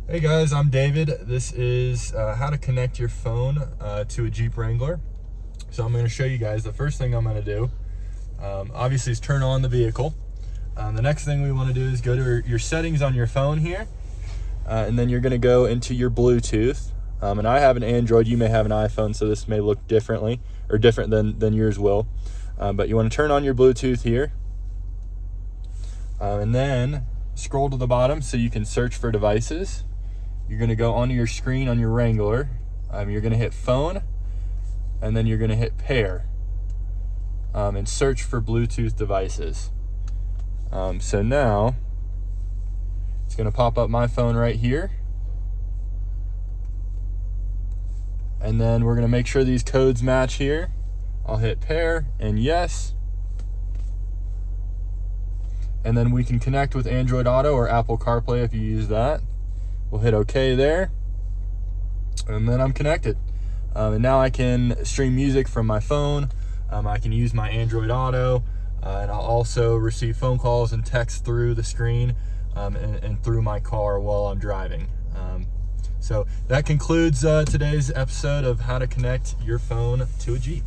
Hey guys, I'm David. This is how to connect your phone to a Jeep Wrangler. So I'm going to show you guys. The first thing I'm going to do, obviously, is turn on the vehicle. The next thing we want to do is go to your settings on your phone here, and then you're going to go into your Bluetooth. And I have an Android. You may have an iPhone, so this may look different than yours will. But you want to turn on your Bluetooth here, and then scroll to the bottom so you can search for devices. You're going to go onto your screen on your Wrangler. You're going to hit phone, and then you're going to hit pair, and search for Bluetooth devices. So now it's going to pop up my phone right here, and then we're going to make sure these codes match here. I'll hit pair and yes, and then we can connect with Android Auto or Apple CarPlay if you use that. We'll hit OK there, and then I'm connected. And now I can stream music from my phone. I can use my Android Auto, and I'll also receive phone calls and texts through the screen and through my car while I'm driving. So that concludes today's episode of how to connect your phone to a Jeep.